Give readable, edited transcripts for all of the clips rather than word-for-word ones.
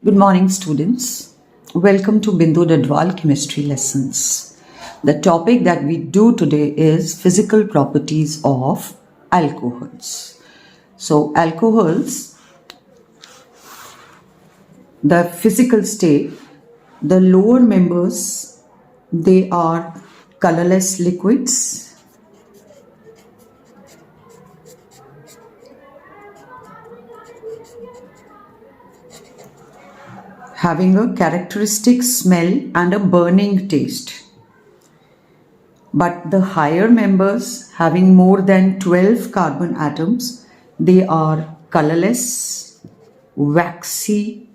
Good morning, students. Welcome to Bindu Dhadwal chemistry lessons. The topic that we do today is physical properties of alcohols. So, alcohols, the physical state, the lower members, they are colorless liquids. Having a characteristic smell and a burning taste. But the higher members, having more than 12 carbon atoms, they are colorless, waxy,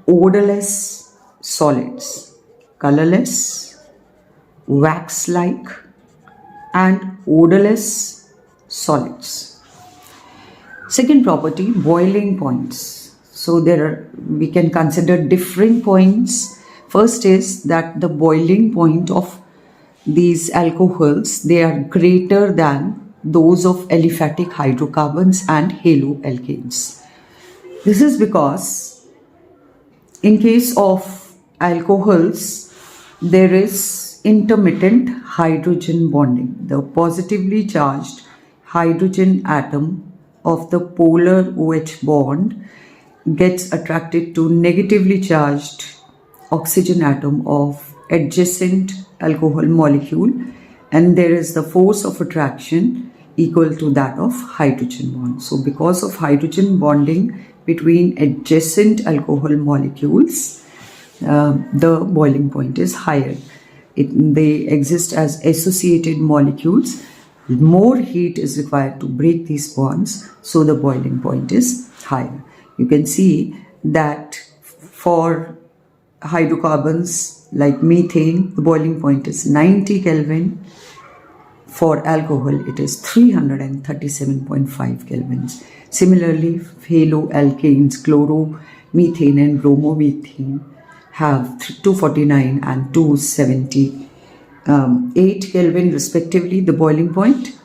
odorless solids. Colorless, wax-like, and odorless solids. Second property, boiling points. So we can consider different points. First is that the boiling point of these alcohols, they are greater than those of aliphatic hydrocarbons and haloalkanes. This is because in case of alcohols, there is intermittent hydrogen bonding. The positively charged hydrogen atom of the polar OH bond gets attracted to negatively charged oxygen atom of adjacent alcohol molecule, and there is the force of attraction equal to that of hydrogen bond. So because of hydrogen bonding between adjacent alcohol molecules, the boiling point is higher. They exist as associated molecules. More heat is required to break these bonds, so the boiling point is higher. You can see that for hydrocarbons like methane, the boiling point is 90 Kelvin. For alcohol, it is 337.5 kelvins. Similarly, haloalkanes, chloromethane and bromomethane have 249 and 278 Kelvin respectively, the boiling point.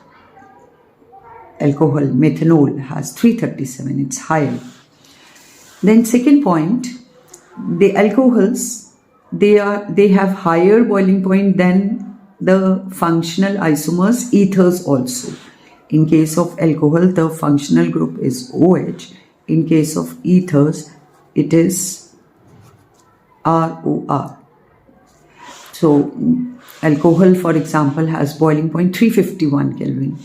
Alcohol, methanol, has 337, it's higher. Then second point, the alcohols, they have higher boiling point than the functional isomers, ethers also. In case of alcohol, the functional group is OH. In case of ethers, it is ROR. So alcohol, for example, has boiling point 351 Kelvin.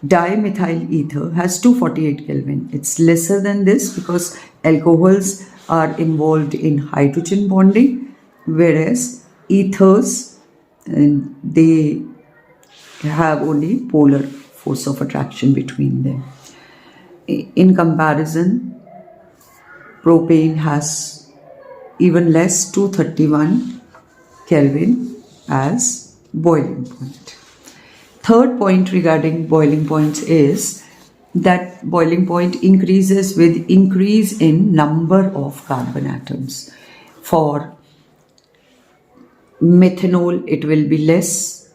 Dimethyl ether has 248 Kelvin. It's lesser than this because alcohols are involved in hydrogen bonding, whereas ethers, they have only polar force of attraction between them. In comparison, propane has even less, 231 Kelvin as boiling point. Third point regarding boiling points is that boiling point increases with increase in number of carbon atoms. For methanol, it will be less.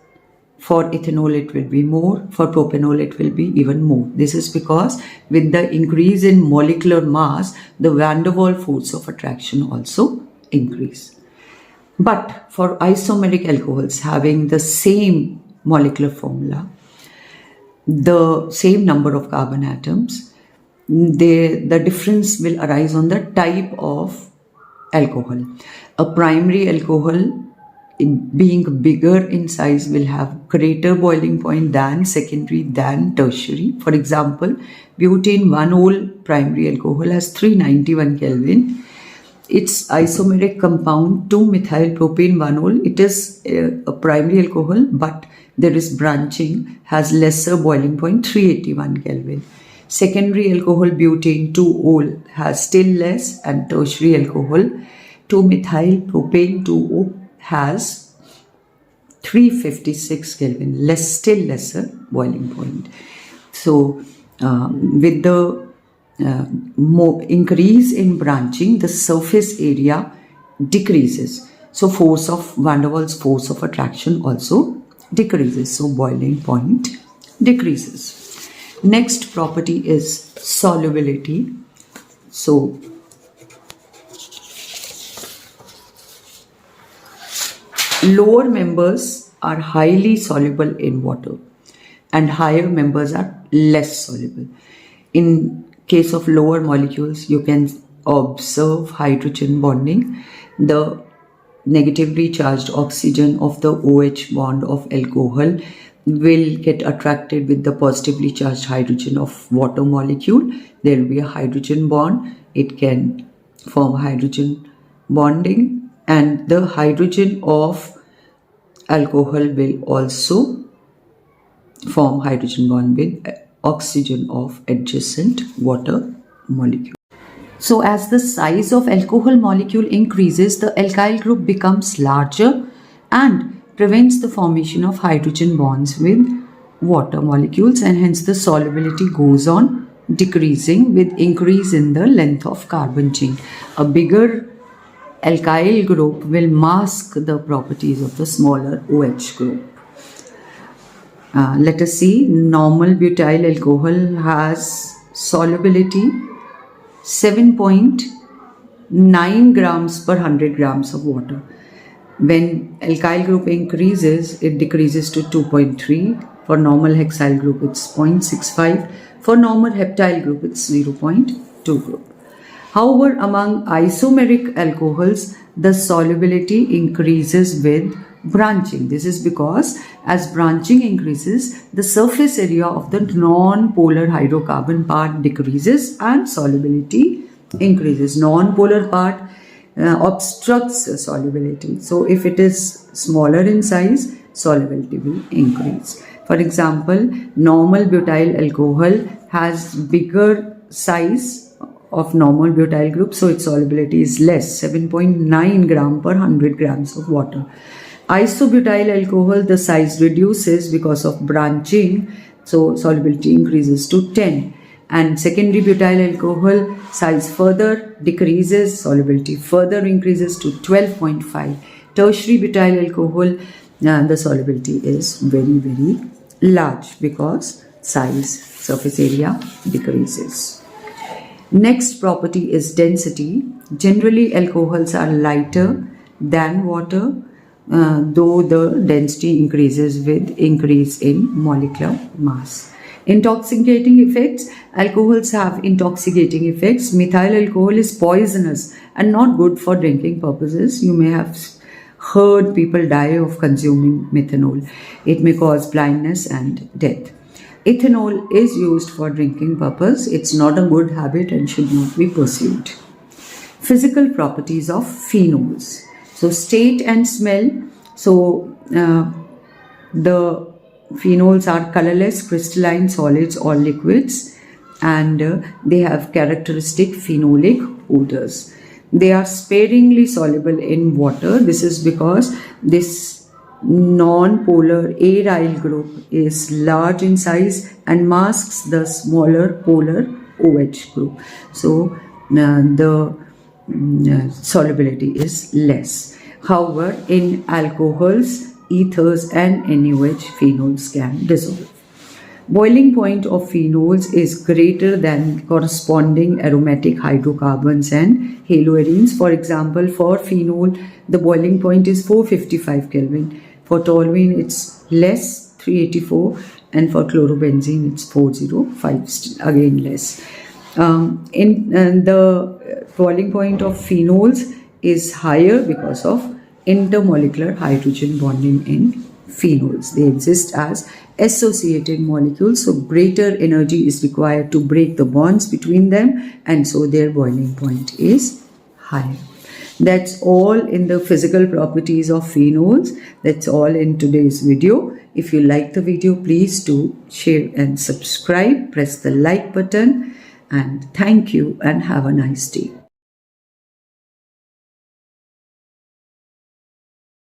For ethanol, it will be more. For propanol, it will be even more. This is because with the increase in molecular mass, the van der Waals force of attraction also increase. But for isomeric alcohols having the same molecular formula, the same number of carbon atoms, the difference will arise on the type of alcohol. A primary alcohol, being bigger in size, will have greater boiling point than secondary, than tertiary. For example, butane 1-ol primary alcohol has 391 Kelvin. Its isomeric compound 2-methylpropane 1-ol, it is a primary alcohol, but there is branching, has lesser boiling point, 381 Kelvin. Secondary alcohol butane 2-ol has still less, and tertiary alcohol 2-methylpropane 2-o has 356 Kelvin, still lesser boiling point. So with the more increase in branching, the surface area decreases. So force of van der Waals force of attraction also decreases. So boiling point decreases. Next property is solubility. So lower members are highly soluble in water and higher members are less soluble. In case of lower molecules, you can observe hydrogen bonding. The negatively charged oxygen of the OH bond of alcohol will get attracted with the positively charged hydrogen of water molecule. There will be a hydrogen bond. It can form hydrogen bonding, and the hydrogen of alcohol will also form hydrogen bond with oxygen of adjacent water molecule. So as the size of alcohol molecule increases, the alkyl group becomes larger and prevents the formation of hydrogen bonds with water molecules, and hence the solubility goes on decreasing with increase in the length of carbon chain. A bigger alkyl group will mask the properties of the smaller OH group. Let us see, normal butyl alcohol has solubility 7.9 grams per 100 grams of water. When alkyl group increases, it decreases to 2.3. For normal hexyl group, it's 0.65. For normal heptyl group, it's 0.2 group. However, among isomeric alcohols, the solubility increases with branching. This is because as branching increases, the surface area of the non-polar hydrocarbon part decreases and solubility increases. Non-polar part obstructs the solubility. So if it is smaller in size, solubility will increase. For example, normal butyl alcohol has bigger size of normal butyl group, so its solubility is less, 7.9 gram per 100 grams of water. Isobutyl alcohol, the size reduces because of branching, so solubility increases to 10. And secondary butyl alcohol, size further decreases, solubility further increases to 12.5. Tertiary butyl alcohol, the solubility is very, very large because size, surface area decreases. Next property is density. Generally, alcohols are lighter than water, though the density increases with increase in molecular mass. Intoxicating effects. Alcohols have intoxicating effects. Methyl alcohol is poisonous and not good for drinking purposes. You may have heard people die of consuming methanol. It may cause blindness and death. Ethanol is used for drinking purpose. It's not a good habit and should not be pursued. Physical properties of phenols. So state and smell. So the phenols are colorless, crystalline solids or liquids, and they have characteristic phenolic odors. They are sparingly soluble in water. This is because this non-polar aryl group is large in size and masks the smaller polar OH group. So the solubility is less. However, in alcohols, ethers and NaOH, phenols can dissolve. Boiling point of phenols is greater than corresponding aromatic hydrocarbons and haloarenes. For example, for phenol, the boiling point is 455 Kelvin. For toluene, it's less, 384, and for chlorobenzene, it's 405, again less. The boiling point of phenols is higher because of intermolecular hydrogen bonding in phenols. They exist as associated molecules, so greater energy is required to break the bonds between them, and so their boiling point is higher. That's all in the physical properties of phenols. That's all in today's video. If you like the video, please do share and subscribe. Press the like button, and thank you and have a nice day.